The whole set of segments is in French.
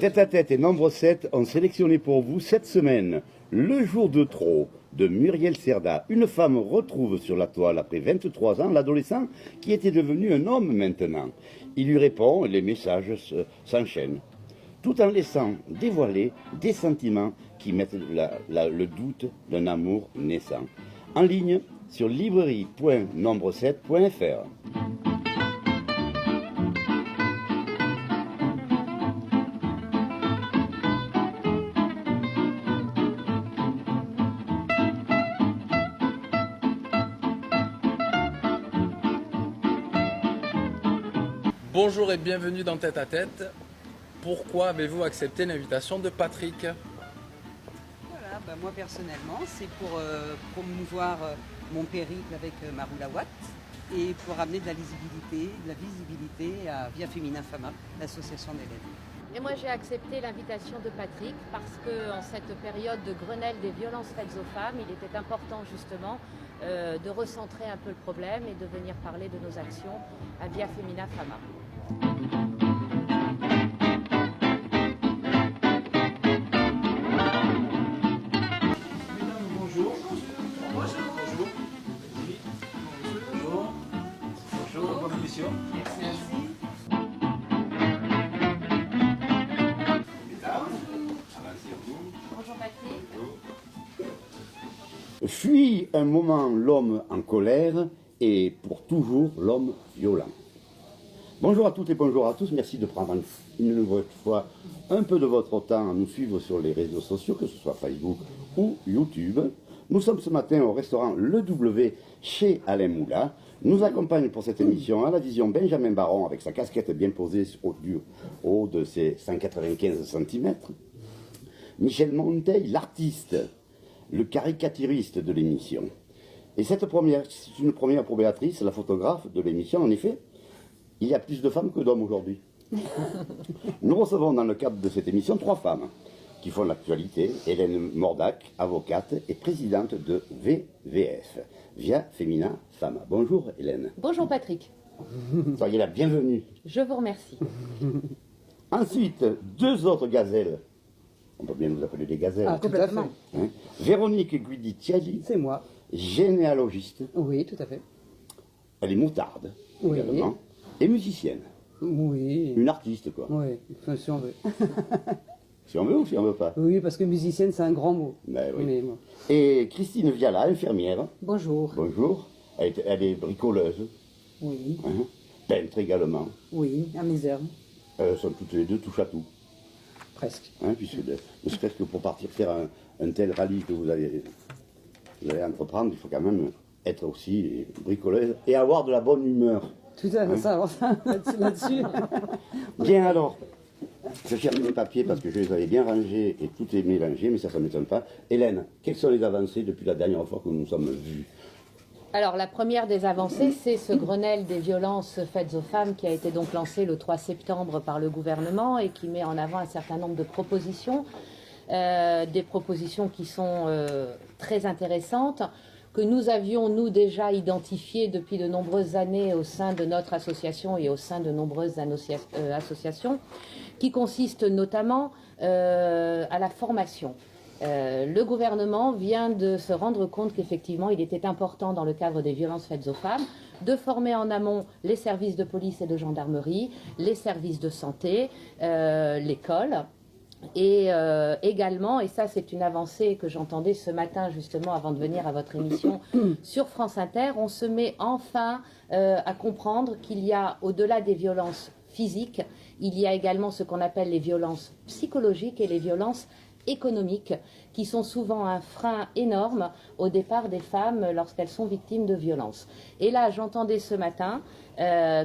Tête à tête et Nombre 7 ont sélectionné pour vous cette semaine Le jour de trop de Muriel Cerda. Une femme retrouve sur la toile après 23 ans l'adolescent qui était devenu un homme maintenant. Il lui répond, les messages s'enchaînent, tout en laissant dévoiler des sentiments qui mettent le doute d'un amour naissant. En ligne sur librairie.nombre7.fr. Bonjour et bienvenue dans Tête à Tête. Pourquoi avez-vous accepté l'invitation de Patrick ? Voilà, moi personnellement, c'est pour promouvoir mon périple avec Maroula Watt et pour amener de la visibilité à Via Femina Fama, l'association d'élèves. Et moi j'ai accepté l'invitation de Patrick parce qu'en cette période de Grenelle des violences faites aux femmes, il était important justement de recentrer un peu le problème et de venir parler de nos actions à Via Femina Fama. Bonjour. Bonjour. Bonjour. Bonne émission. Merci. Bonjour Patrick. Fuit un moment l'homme en colère et pour toujours l'homme violent. Bonjour à toutes et bonjour à tous, merci de prendre une nouvelle fois un peu de votre temps à nous suivre sur les réseaux sociaux, que ce soit Facebook ou YouTube. Nous sommes ce matin au restaurant Le W chez Alain Moula. Nous accompagne pour cette émission à la vision Benjamin Baron avec sa casquette bien posée au haut de ses 195 cm. Michel Monteil, l'artiste, le caricaturiste de l'émission. Et c'est une première pour Béatrice, la photographe de l'émission. En effet, il y a plus de femmes que d'hommes aujourd'hui. Nous recevons dans le cadre de cette émission 3 femmes qui font l'actualité. Hélène Mordac, avocate et présidente de VVF, Via Femina Fama. Bonjour Hélène. Bonjour Patrick. Soyez la bienvenue. Je vous remercie. Ensuite, 2 autres gazelles. On peut bien nous appeler des gazelles. Ah, tout à fait. Hein. Véronique Guidi-Thiali, C'est moi. généalogiste. Oui, tout à fait. Elle est moutarde Oui. également. Et musicienne. Oui. Une artiste, quoi. Oui, enfin, si on veut. Si on veut ou si on veut pas. Oui, parce que musicienne, c'est un grand mot. Ben oui. Mais bon. Et Christine Viala, infirmière. Bonjour. Bonjour. Elle est bricoleuse. Oui. Hein. Peintre également. Oui, à mes heures. Elles sont toutes les deux touche à tout. Presque. Hein, puisque ne serait-ce que pour partir faire un tel rallye que vous allez entreprendre, il faut quand même être aussi bricoleuse et avoir de la bonne humeur. Tout à fait, ça, là-dessus. Bien alors, je cherche mes papiers parce que je les avais bien rangés et tout est mélangé, mais ça ne m'étonne pas. Hélène, quelles sont les avancées depuis la dernière fois que nous nous sommes vus? Alors la première des avancées, c'est ce Grenelle des violences faites aux femmes qui a été donc lancé le 3 septembre par le gouvernement et qui met en avant un certain nombre de propositions, des propositions qui sont très intéressantes, que nous avions, nous, déjà identifiées depuis de nombreuses années au sein de notre association et au sein de nombreuses associations, qui consistent notamment à la formation. Le gouvernement vient de se rendre compte qu'effectivement, il était important, dans le cadre des violences faites aux femmes, de former en amont les services de police et de gendarmerie, les services de santé, l'école. Et également, et ça c'est une avancée que j'entendais ce matin justement avant de venir à votre émission sur France Inter, on se met enfin à comprendre qu'il y a, au-delà des violences physiques, il y a également ce qu'on appelle les violences psychologiques et les violences économiques, qui sont souvent un frein énorme au départ des femmes lorsqu'elles sont victimes de violences. Et là, j'entendais ce matin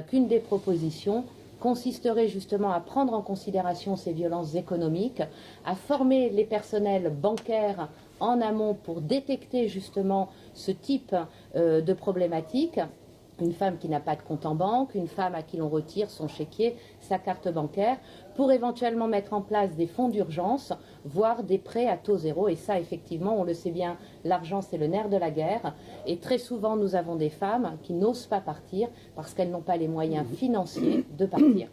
qu'une des propositions consisterait justement à prendre en considération ces violences économiques, à former les personnels bancaires en amont pour détecter justement ce type de problématiques, une femme qui n'a pas de compte en banque, une femme à qui l'on retire son chéquier, sa carte bancaire, pour éventuellement mettre en place des fonds d'urgence, voire des prêts à taux zéro. Et ça, effectivement, on le sait bien, l'argent, c'est le nerf de la guerre. Et très souvent, nous avons des femmes qui n'osent pas partir parce qu'elles n'ont pas les moyens financiers de partir.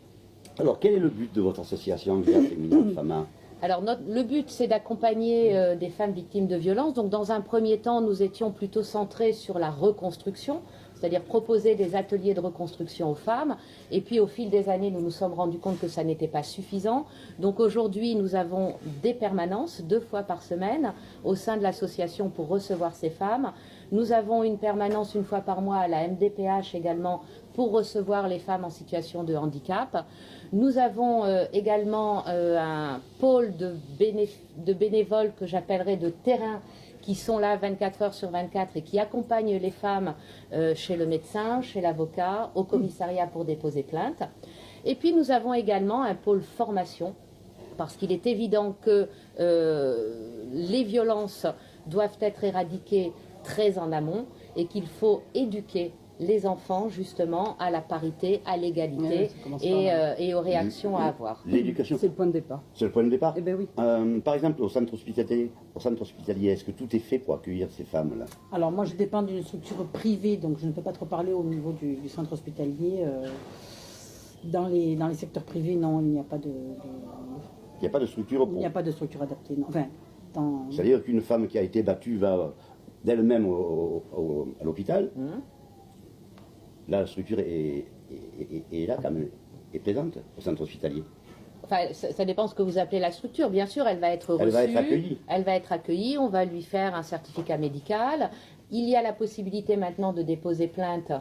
Alors, quel est le but de votre association Via Femina Fama? Alors, le but, c'est d'accompagner des femmes victimes de violences. Donc, dans un premier temps, nous étions plutôt centrés sur la reconstruction, c'est-à-dire proposer des ateliers de reconstruction aux femmes. Et puis, au fil des années, nous nous sommes rendus compte que ça n'était pas suffisant. Donc, aujourd'hui, nous avons des permanences 2 fois par semaine au sein de l'association pour recevoir ces femmes. Nous avons une permanence 1 fois par mois à la MDPH également pour recevoir les femmes en situation de handicap. Nous avons également un pôle de bénévoles que j'appellerais de terrain qui sont là 24 heures sur 24 et qui accompagnent les femmes chez le médecin, chez l'avocat, au commissariat pour déposer plainte. Et puis nous avons également un pôle formation parce qu'il est évident que les violences doivent être éradiquées très en amont et qu'il faut éduquer les enfants justement à la parité, à l'égalité et aux réactions à avoir. L'éducation, C'est le point de départ. c'est le point de départ. Eh bien oui. Par exemple, au centre hospitalier, est-ce que tout est fait pour accueillir ces femmes-là? Alors moi je dépends d'une structure privée, donc je ne peux pas trop parler au niveau du centre hospitalier. Dans les secteurs privés, non, il n'y a pas de Il n'y a pas de structure il pour... n'y a pas de structure adaptée. Non. Enfin, C'est-à-dire qu'une femme qui a été battue va d'elle-même à l'hôpital. Là, la structure est là quand même, est présente au centre hospitalier. Enfin, ça dépend ce que vous appelez la structure. Bien sûr, elle va être reçue. Elle va être accueillie. Elle va être accueillie, on va lui faire un certificat médical. Il y a la possibilité maintenant de déposer plainte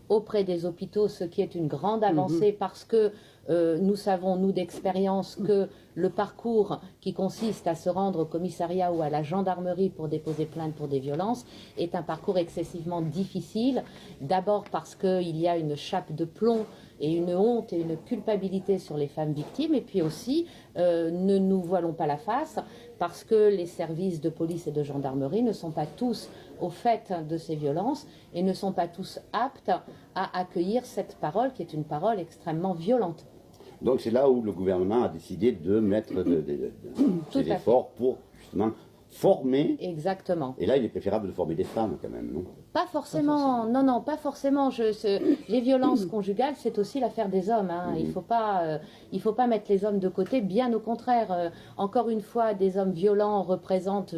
auprès des hôpitaux, ce qui est une grande avancée parce que nous savons, nous d'expérience, que le parcours qui consiste à se rendre au commissariat ou à la gendarmerie pour déposer plainte pour des violences est un parcours excessivement difficile. D'abord parce qu'il y a une chape de plomb et une honte et une culpabilité sur les femmes victimes. Et puis aussi, ne nous voilons pas la face, parce que les services de police et de gendarmerie ne sont pas tous au fait de ces violences et ne sont pas tous aptes à accueillir cette parole qui est une parole extrêmement violente. Donc c'est là où le gouvernement a décidé de mettre des efforts pour justement former. Exactement. Et là, il est préférable de former des femmes quand même, non? Pas forcément, non, pas forcément. Les violences conjugales, c'est aussi l'affaire des hommes. Hein. Il faut pas mettre les hommes de côté, bien au contraire. Encore une fois, des hommes violents représentent,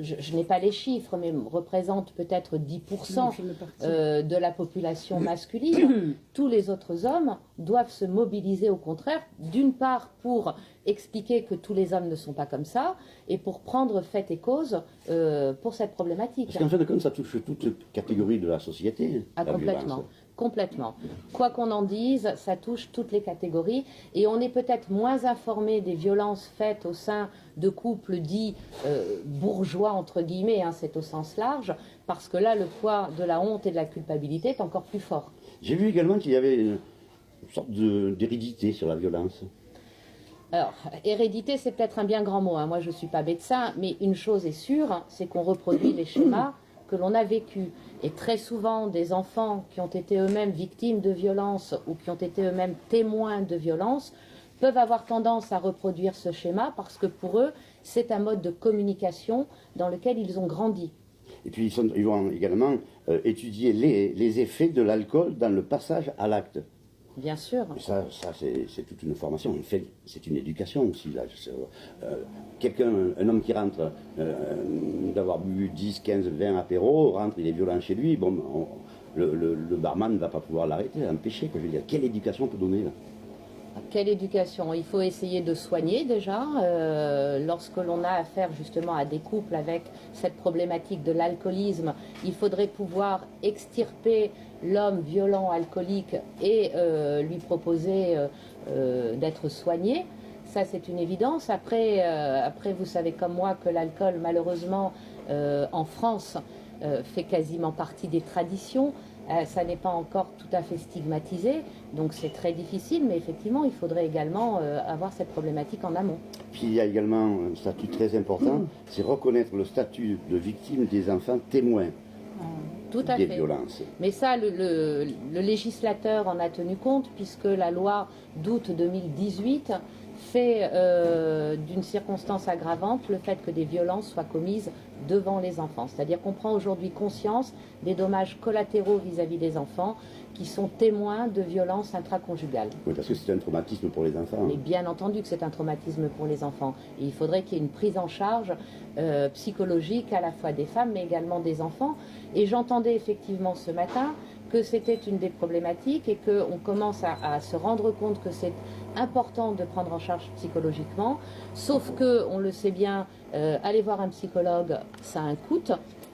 je n'ai pas les chiffres, mais représentent peut-être 10% de la population masculine. Tous les autres hommes doivent se mobiliser au contraire, d'une part pour expliquer que tous les hommes ne sont pas comme ça, et pour prendre fait et cause pour cette problématique. Parce qu'en fin de compte, ça touche toutes catégories de la société. Ah, la complètement. violence. Complètement. Quoi qu'on en dise, ça touche toutes les catégories et on est peut-être moins informé des violences faites au sein de couples dits bourgeois, entre guillemets, hein, c'est au sens large, parce que là, le poids de la honte et de la culpabilité est encore plus fort. J'ai vu également qu'il y avait une sorte d'hérédité sur la violence. Alors, hérédité, c'est peut-être un bien grand mot, hein. Moi, je ne suis pas médecin, mais une chose est sûre, c'est qu'on reproduit les schémas que l'on a vécus. Et très souvent, des enfants qui ont été eux-mêmes victimes de violences ou qui ont été eux-mêmes témoins de violences peuvent avoir tendance à reproduire ce schéma parce que pour eux, c'est un mode de communication dans lequel ils ont grandi. Et puis ils vont également étudier les effets de l'alcool dans le passage à l'acte. Bien sûr. Et ça c'est toute une formation. En fait, c'est une éducation aussi. Là. Un homme qui rentre d'avoir bu 10, 15, 20 apéros, rentre, il est violent chez lui, bon, le barman ne va pas pouvoir l'arrêter, l'empêcher. Je veux dire, quelle éducation on peut donner là? Quelle éducation? Il faut essayer de soigner déjà. Lorsque l'on a affaire justement à des couples avec cette problématique de l'alcoolisme, il faudrait pouvoir extirper l'homme violent alcoolique et lui proposer d'être soigné. Ça, c'est une évidence. Après, vous savez comme moi que l'alcool, malheureusement, en France, fait quasiment partie des traditions. Ça n'est pas encore tout à fait stigmatisé, donc c'est très difficile, mais effectivement, il faudrait également avoir cette problématique en amont. Puis il y a également un statut très important, c'est reconnaître le statut de victime des enfants témoins. Tout à des fait. violences. Mais ça, le législateur en a tenu compte puisque la loi d'août 2018 fait d'une circonstance aggravante le fait que des violences soient commises devant les enfants. C'est-à-dire qu'on prend aujourd'hui conscience des dommages collatéraux vis-à-vis des enfants qui sont témoins de violences intraconjugales. Oui, parce que c'est un traumatisme pour les enfants. Mais bien entendu que c'est un traumatisme pour les enfants. Et il faudrait qu'il y ait une prise en charge psychologique à la fois des femmes mais également des enfants. Et j'entendais effectivement ce matin que c'était une des problématiques et qu'on commence à se rendre compte que c'est important de prendre en charge psychologiquement, sauf que, on le sait bien, aller voir un psychologue, ça a un coût,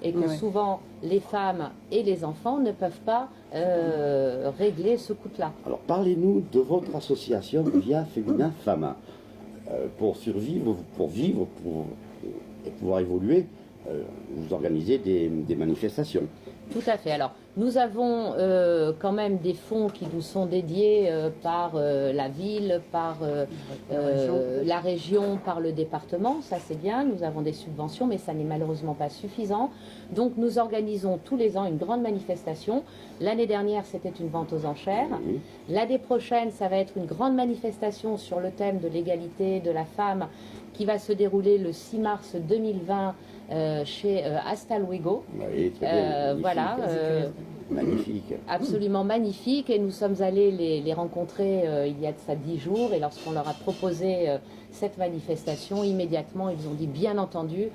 et que souvent les femmes et les enfants ne peuvent pas régler ce coût-là. Alors parlez-nous de votre association Via Femina Fama. Pour survivre, pour vivre, et pouvoir évoluer, vous organisez des manifestations. Tout à fait. Alors, nous avons quand même des fonds qui nous sont dédiés par la ville, par la région, par le département. Ça, c'est bien. Nous avons des subventions, mais ça n'est malheureusement pas suffisant. Donc, nous organisons tous les ans une grande manifestation. L'année dernière, c'était une vente aux enchères. Oui. L'année prochaine, ça va être une grande manifestation sur le thème de l'égalité de la femme qui va se dérouler le 6 mars 2020 chez Hasta Luego. Oui, très bien, magnifique. Voilà. Magnifique. Absolument magnifique, et nous sommes allés les rencontrer il y a de ça 10 jours, et lorsqu'on leur a proposé cette manifestation, immédiatement ils ont dit bien entendu,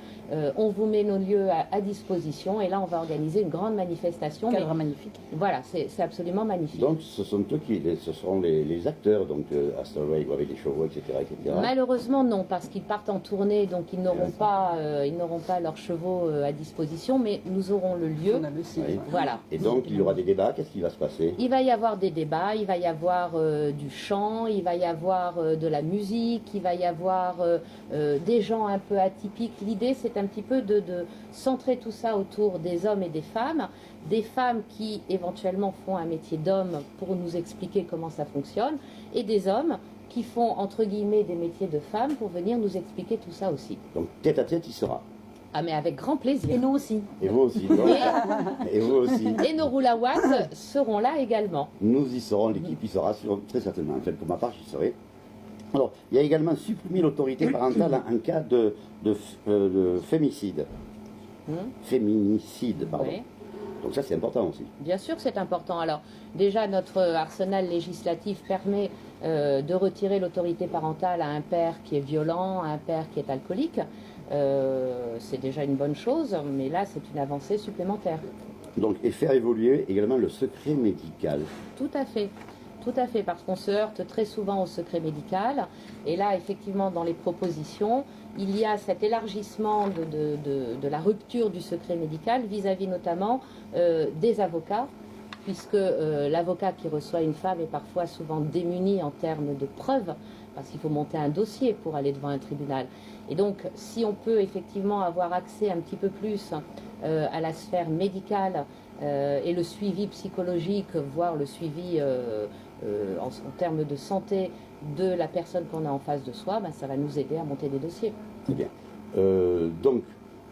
on vous met nos lieux à disposition, et là on va organiser une grande manifestation. Cadre magnifique. Voilà, c'est absolument magnifique. Donc ce sont eux ce seront les acteurs, donc Hasta Luego avec les chevaux, etc. etc. Malheureusement non, parce qu'ils partent en tournée, donc ils n'auront pas leurs chevaux à disposition, mais nous aurons le lieu. On a le site, Oui. ouais. Voilà. Et donc il y aura des débats, qu'est-ce qui va se passer? Il va y avoir des débats, il va y avoir du chant, il va y avoir de la musique, il va y avoir des gens un peu atypiques. L'idée, c'est un petit peu de centrer tout ça autour des hommes et des femmes qui éventuellement font un métier d'homme pour nous expliquer comment ça fonctionne, et des hommes qui font entre guillemets des métiers de femmes pour venir nous expliquer tout ça aussi. Donc tête à tête, il sera. Ah, mais avec grand plaisir. Et nous aussi. Et vous aussi, donc. Et vous aussi. Et nos roulawats seront là également. Nous y serons, l'équipe y sera très certainement. En fait, pour ma part, j'y serai. Alors, il y a également supprimer l'autorité parentale en cas de fémicide. Féminicide, pardon. Oui. Donc ça, c'est important aussi. Bien sûr que c'est important. Alors, déjà, notre arsenal législatif permet de retirer l'autorité parentale à un père qui est violent, à un père qui est alcoolique. C'est déjà une bonne chose, mais là, c'est une avancée supplémentaire. Donc, et faire évoluer également le secret médical. Tout à fait. Tout à fait, parce qu'on se heurte très souvent au secret médical. Et là, effectivement, dans les propositions, il y a cet élargissement de la rupture du secret médical vis-à-vis notamment des avocats, puisque l'avocat qui reçoit une femme est parfois souvent démuni en termes de preuves, parce qu'il faut monter un dossier pour aller devant un tribunal. Et donc, si on peut effectivement avoir accès un petit peu plus à la sphère médicale et le suivi psychologique, voire le suivi en termes de santé de la personne qu'on a en face de soi, ben, ça va nous aider à monter des dossiers. Très bien. Donc,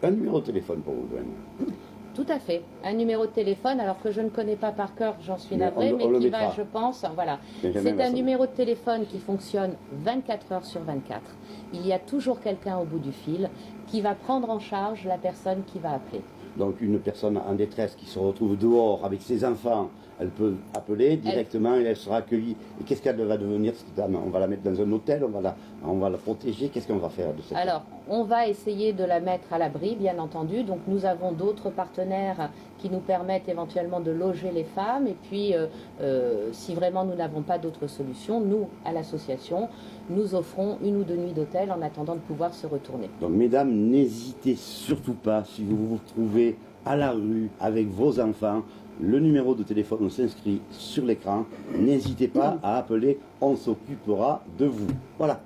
un numéro de téléphone pour vous joindre. Tout à fait. Un numéro de téléphone, alors que je ne connais pas par cœur, j'en suis Mais navrée, on le mais qui mettra. va, je pense, voilà. Benjamin C'est va un s'en- numéro de téléphone qui fonctionne 24 heures sur 24. Il y a toujours quelqu'un au bout du fil qui va prendre en charge la personne qui va appeler. Donc, une personne en détresse qui se retrouve dehors avec ses enfants, elle peut appeler directement et elle sera accueillie. Et qu'est-ce qu'elle va devenir, cette dame? On va la mettre dans un hôtel, on va la protéger. Qu'est-ce qu'on va faire de cette Alors, on va essayer de la mettre à l'abri, bien entendu. Donc, nous avons d'autres partenaires qui nous permettent éventuellement de loger les femmes. Et puis, si vraiment nous n'avons pas d'autre solution, nous, à l'association, nous offrons 1 ou 2 nuits d'hôtel en attendant de pouvoir se retourner. Donc, mesdames, n'hésitez surtout pas, si vous vous retrouvez à la rue avec vos enfants, le numéro de téléphone s'inscrit sur l'écran. N'hésitez pas à appeler, on s'occupera de vous. Voilà.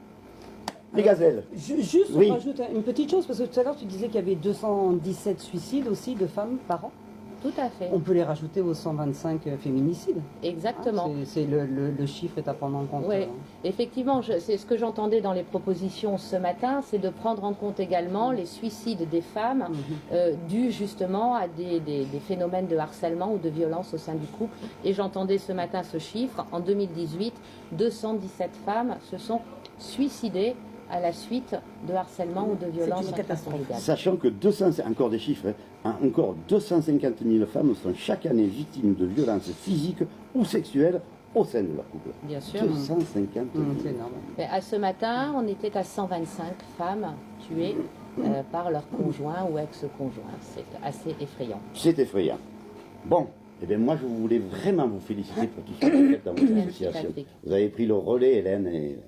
Les gazelles. Juste, Oui. on rajoute une petite chose, parce que tout à l'heure tu disais qu'il y avait 217 suicides aussi de femmes par an. Tout à fait. On peut les rajouter aux 125 féminicides. Exactement. C'est le chiffre est à prendre en compte. Oui, effectivement, c'est ce que j'entendais dans les propositions ce matin, c'est de prendre en compte également les suicides des femmes dus justement à des phénomènes de harcèlement ou de violence au sein du couple. Et j'entendais ce matin ce chiffre, en 2018, 217 femmes se sont suicidées à la suite de harcèlement ou de violence intraconjugale. Sachant que encore des chiffres, hein, encore 250 000 femmes sont chaque année victimes de violences physiques ou sexuelles au sein de leur couple. Bien sûr. 250 000. C'est énorme. Mais à ce matin, on était à 125 femmes tuées par leur conjoint ou ex-conjoint. C'est assez effrayant. C'est effrayant. Bon, eh bien moi je voulais vraiment vous féliciter pour tout ce que vous faites dans votre association. Patrick. Vous avez pris le relais, Hélène, et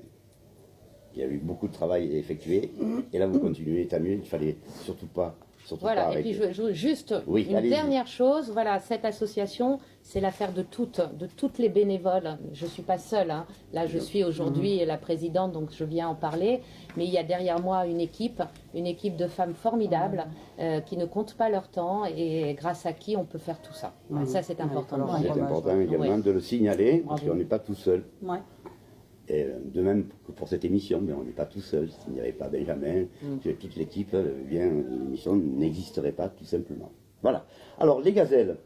il y a eu beaucoup de travail effectué. Et là vous continuez, tant mieux, il fallait surtout pas Voilà, et arrêter. puis je veux juste Oui, une allez-y. dernière chose, voilà, cette association, c'est l'affaire de toutes les bénévoles. Je ne suis pas seule, hein. Là je suis aujourd'hui la présidente, donc je viens en parler, mais il y a derrière moi une équipe de femmes formidables qui ne comptent pas leur temps et grâce à qui on peut faire tout ça. Ça c'est important. alors, C'est Ouais. important également Ouais. de le signaler, parce Bravo. qu'on n'est pas tout seul. Ouais. Et de même que pour cette émission, mais on n'est pas tout seul. S'il n'y avait pas Benjamin, toute l'équipe, eh bien l'émission n'existerait pas tout simplement. Voilà. Alors les gazelles,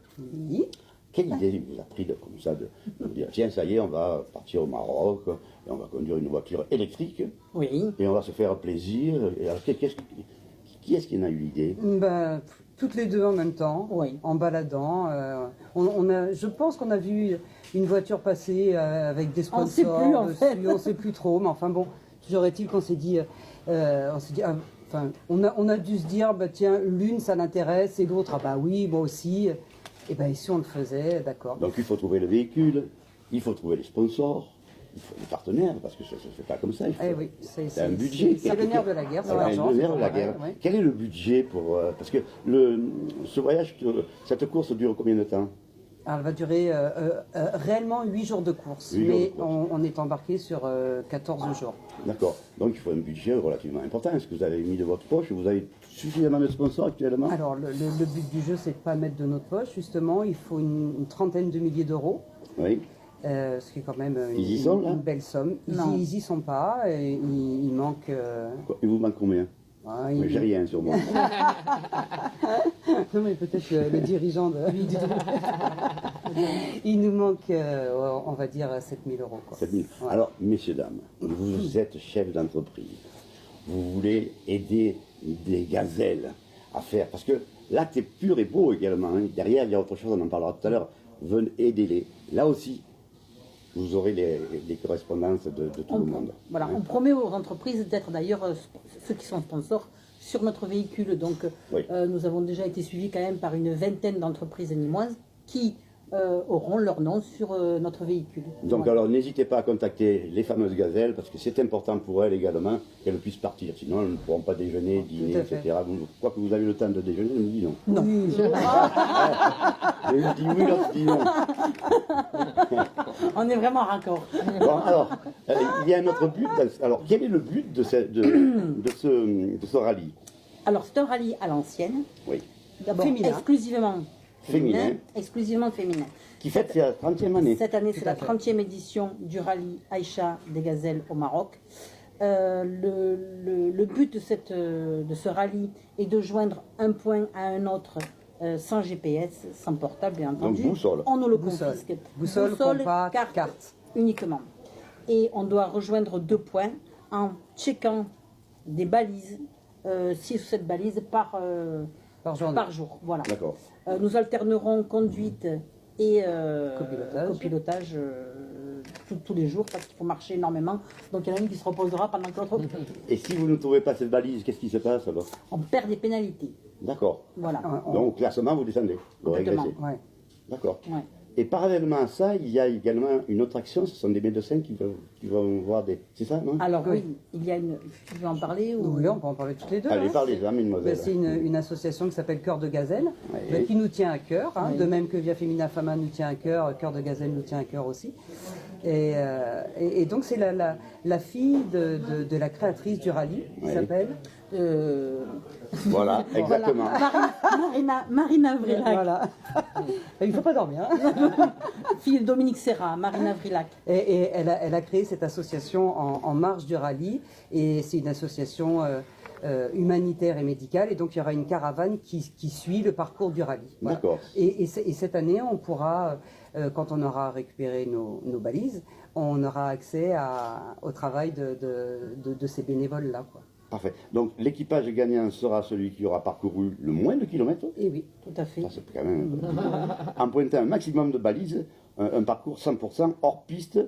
Oui. quelle idée vous a pris comme ça de dire tiens ça y est, on va partir au Maroc et on va conduire une voiture électrique Oui. et on va se faire plaisir. Et alors, qui est-ce qui en a eu l'idée? Bah, toutes les deux en même temps, Oui. en baladant. Je pense qu'on a vu une voiture passer avec des On sait sponsors plus, en dessus, fait. on ne sait plus trop, mais enfin bon, toujours est-il qu'on s'est dit, on a dû se dire, bah, tiens, l'une ça l'intéresse et l'autre, ah bah oui, moi aussi. Et ben si on le faisait, d'accord. Donc il faut trouver le véhicule, il faut trouver les sponsors, il faut les partenaires, parce que ça ne se fait pas comme ça. Il faut, Eh oui, c'est un budget. C'est le nerf de la guerre, c'est Ouais, l'argent. le nerf c'est de la pas guerre. vrai, ouais. Quel est le budget pour... parce que ce voyage, cette course dure combien de temps? Alors, elle va durer réellement 8 jours de course, 8 jours de mais course. on est embarqué sur 14 jours. D'accord. Donc il faut un budget relativement important. Est-ce que vous avez mis de votre poche? Vous avez suffisamment de sponsors actuellement? Alors, le but du jeu, c'est de ne pas mettre de notre poche, justement. Il faut une trentaine de milliers d'euros, Oui. ce qui est quand même Ils y sont, là une belle somme. Non. Ils y sont pas, et il manque... Il vous manque combien? il- J'ai rien sur moi. Non, mais peut-être le dirigeant de... Il nous manque, on va dire, 7 000 euros. Quoi. 7 000. Ouais. Alors, messieurs, dames, vous êtes chef d'entreprise. Vous voulez aider des gazelles à faire. Parce que l'acte est pur et beau également. Hein. Derrière, il y a autre chose, on en parlera tout à l'heure. Venez, aidez-les. Là aussi, vous aurez les correspondances de tout le monde. Voilà, Hein. on promet aux entreprises d'être d'ailleurs ceux qui sont sponsors sur notre véhicule. Donc Oui. nous avons déjà été suivis quand même par une vingtaine d'entreprises nîmoises qui auront leur nom sur notre véhicule. Donc Voilà. alors n'hésitez pas à contacter les fameuses gazelles parce que c'est important pour elles également qu'elles puissent partir. Sinon elles ne pourront pas déjeuner, dîner, à fait. etc. Vous crois que vous avez le temps de déjeuner? Elle me dit non. Non. Et je dis oui, l'autre dit non. On est vraiment raccord. Bon, alors, il y a un autre but. Alors, quel est le but de ce rallye? Alors c'est un rallye à l'ancienne. Oui. D'abord Féminin. exclusivement Féminin. Exclusivement féminin. Qui fête sa 30e année. Cette année, c'est Tout à la fait. 30e édition du rallye Aïcha des Gazelles au Maroc. Le but de ce rallye est de joindre un point à un autre sans GPS, sans portable, bien entendu. boussole. On nous le Boussole. confisque. Boussole, compas, carte. Uniquement. Et on doit rejoindre 2 points en checkant des balises, 6 ou 7 balises par Par journée. Voilà. D'accord. Nous alternerons conduite et Copilotage. tous les jours parce qu'il faut marcher énormément. Donc il y en a une qui se reposera pendant que l'autre. Et si vous ne trouvez pas cette balise, qu'est-ce qui se passe alors? On perd des pénalités. D'accord. Voilà. Donc, au classement, vous descendez. Vous Complètement. régressez. Ouais. D'accord. Ouais. Et parallèlement à ça, il y a également une autre action, ce sont des médecins qui vont voir des... C'est ça, non? Alors Oui. oui, il y a une. Tu veux en parler ou... Oui, on peut en parler toutes les deux. Allez, hein. parlez-en, mesdemoiselles. C'est une association qui s'appelle Cœur de Gazelle, Oui. qui nous tient à cœur, hein, Oui. de même que Via Femina Fama nous tient à cœur, Cœur de Gazelle nous tient à cœur aussi. Et donc c'est la fille de la créatrice du rallye, qui Oui. s'appelle Voilà, exactement. Marina Vrilac, voilà. Il ne faut pas dormir. Hein. fille de Dominique Serra, Marina Vrilac. Et elle a créé cette association en marge du rallye. Et c'est une association humanitaire et médicale. Et donc il y aura une caravane qui suit le parcours du rallye. Voilà. D'accord. Et cette année, on pourra, quand on aura récupéré nos balises, on aura accès au travail de ces bénévoles-là, quoi. Parfait. Donc l'équipage gagnant sera celui qui aura parcouru le moins de kilomètres. Et oui. Tout à fait. Ça, c'est quand même en pointant un maximum de balises, un parcours 100% hors piste,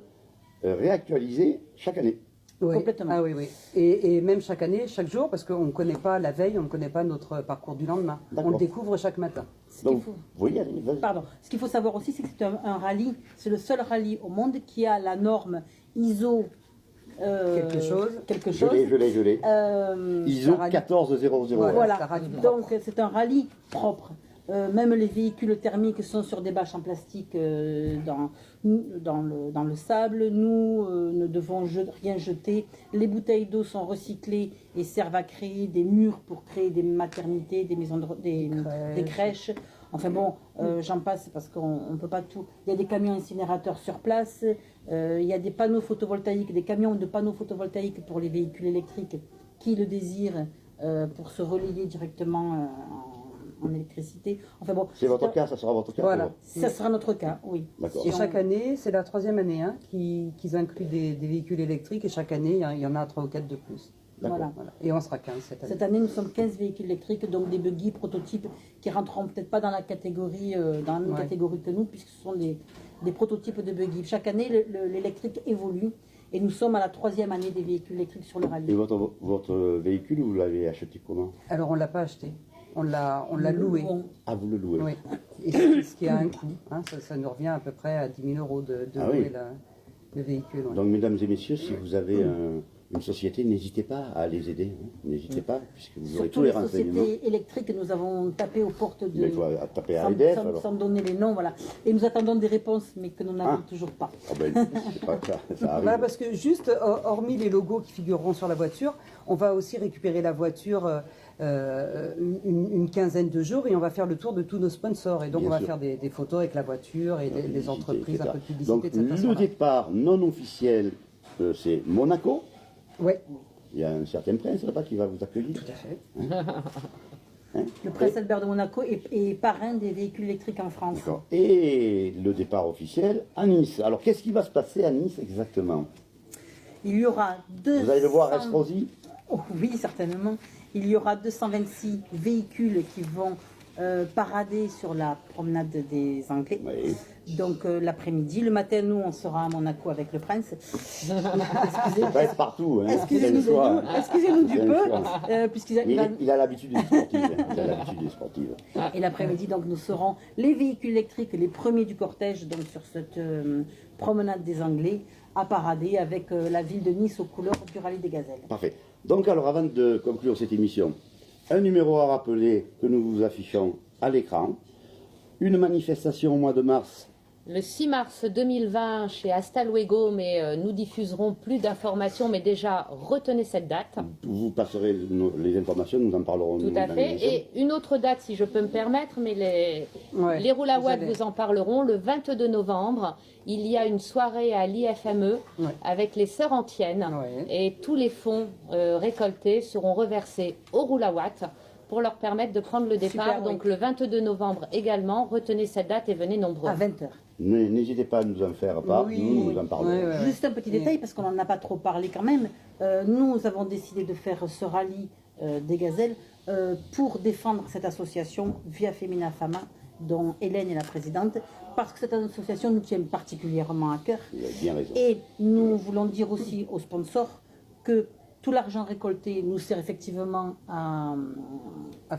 réactualisé chaque année. Oui. Complètement. Ah oui, oui. Et même chaque année, chaque jour, parce qu'on ne connaît pas la veille, on ne connaît pas notre parcours du lendemain. D'accord. On le découvre chaque matin. Donc, oui, allez, vas-y. Pardon. Ce qu'il faut savoir aussi, c'est que c'est un rallye, c'est le seul rallye au monde qui a la norme ISO quelque chose. Je l'ai. ISO ça rallye. 14000. Voilà. Voilà, ça rallye propre. donc c'est un rallye propre. Même les véhicules thermiques sont sur des bâches en plastique dans le sable. Nous ne devons rien jeter. Les bouteilles d'eau sont recyclées et servent à créer des murs pour créer des maternités, des maisons des crèches. Enfin bon, j'en passe parce qu'on ne peut pas tout. Il y a des camions incinérateurs sur place. Il y a des panneaux photovoltaïques, des camions de panneaux photovoltaïques pour les véhicules électriques qui le désirent pour se relayer directement en électricité. Enfin bon, C'est votre cas, ça sera votre cas. Voilà. pour ça sera notre cas, oui. D'accord. Et chaque année, c'est la 3e année qu'ils incluent des véhicules électriques. Et chaque année, il y en a 3 ou 4 de plus. D'accord. Voilà. Voilà. Et on sera 15 cette année. Cette année, nous sommes 15 véhicules électriques, donc des buggy prototypes qui rentreront peut-être pas dans la catégorie, dans la même Ouais. catégorie que nous, puisque ce sont des prototypes de buggy. Chaque année, l'électrique évolue et nous sommes à la 3e année des véhicules électriques sur le Et rallye. votre véhicule, vous l'avez acheté comment? Alors, on ne l'a pas acheté. On l'a loué. Bon, Ah, vous le louez. Oui. Et ce qui a un coût. Hein, ça nous revient à peu près à 10 000 euros de Ah louer oui. le véhicule. Ouais. Donc, mesdames et messieurs, si vous avez une société, n'hésitez pas à les aider. Hein. N'hésitez pas, puisque vous aurez surtout tous les les renseignements. sociétés électriques, nous avons tapé aux portes Mais il de... faut taper à Sans, EDF. sans- alors. sans donner les noms, voilà. Et nous attendons des réponses, mais que nous n'avons toujours pas. Ah ben, c'est pas ça arrive. Voilà, parce que juste, hormis les logos qui figureront sur la voiture, on va aussi récupérer la voiture une quinzaine de jours et on va faire le tour de tous nos sponsors. Et donc, Bien on va sûr. faire des photos avec la voiture et les Publicité, entreprises, etc. un peu de publicité Donc, de cette le façon-là. départ non officiel, c'est Monaco. Oui, Il y a un certain prince là-bas qui va vous accueillir. tout à fait. Le prince Albert de Monaco est parrain des véhicules électriques en France. D'accord. Et le départ officiel à Nice. Alors, qu'est-ce qui va se passer à Nice exactement? Il y aura Vous allez le voir à Estrosi. Oh, oui, certainement. Il y aura 226 véhicules qui vont parader sur la promenade des Anglais. Oui. Donc l'après-midi, le matin, nous, on sera à Monaco avec le prince. Il va être partout. Hein. Excusez-nous C'est un choix, hein. excusez-nous du C'est un peu, choix. puisqu'il Mais va... il a l'habitude des sportives. Hein. Il a l'habitude des sportives. Et l'après-midi, donc, nous serons les véhicules électriques, les premiers du cortège, donc sur cette promenade des Anglais, à parader avec la ville de Nice aux couleurs du rallye des gazelles. Parfait. Donc, alors, avant de conclure cette émission, un numéro à rappeler que nous vous affichons à l'écran. Une manifestation au mois de mars. Le 6 mars 2020 chez Hasta Luego, mais nous diffuserons plus d'informations, mais déjà retenez cette date. Vous passerez les informations, nous en parlerons. Tout à fait. Et une autre date, si je peux me permettre, mais les Roulawatt vous en parleront. Le 22 novembre, il y a une soirée à l'IFME avec les Sœurs Antiennes. Et tous les fonds récoltés seront reversés aux Roulawatt pour leur permettre de prendre le départ. Super, Donc le 22 novembre également, retenez cette date et venez nombreux. À 20h. N'hésitez pas à nous en faire part, nous en parlerons. Juste un petit détail, parce qu'on n'en a pas trop parlé quand même. Nous avons décidé de faire ce rallye des gazelles pour défendre cette association Via Femina Fama, dont Hélène est la présidente, parce que cette association nous tient particulièrement à cœur. Vous avez bien raison. Et nous voulons dire aussi aux sponsors que tout l'argent récolté nous sert effectivement à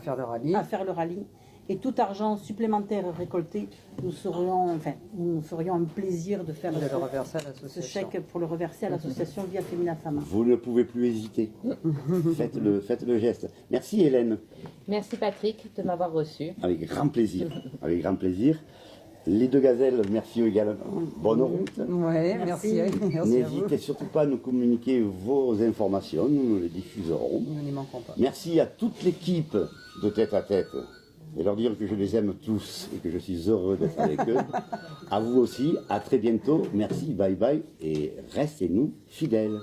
faire le rallye. faire le rallye. Et tout argent supplémentaire récolté, nous ferions un plaisir de faire De le reverser à ce l'association. chèque pour le reverser à l'association Via Femina Fama. Vous ne pouvez plus hésiter. Faites le geste. Merci Hélène. Merci Patrick de m'avoir reçu. Avec grand plaisir. Avec grand plaisir. Les deux gazelles, merci également. Bonne route. Ouais, merci. Merci à vous. N'hésitez surtout pas à nous communiquer vos informations, nous les diffuserons. Nous n'y manquons pas. Merci à toute l'équipe de Tête à Tête et leur dire que je les aime tous et que je suis heureux d'être avec eux. À vous aussi, à très bientôt. Merci, bye bye et restez-nous fidèles.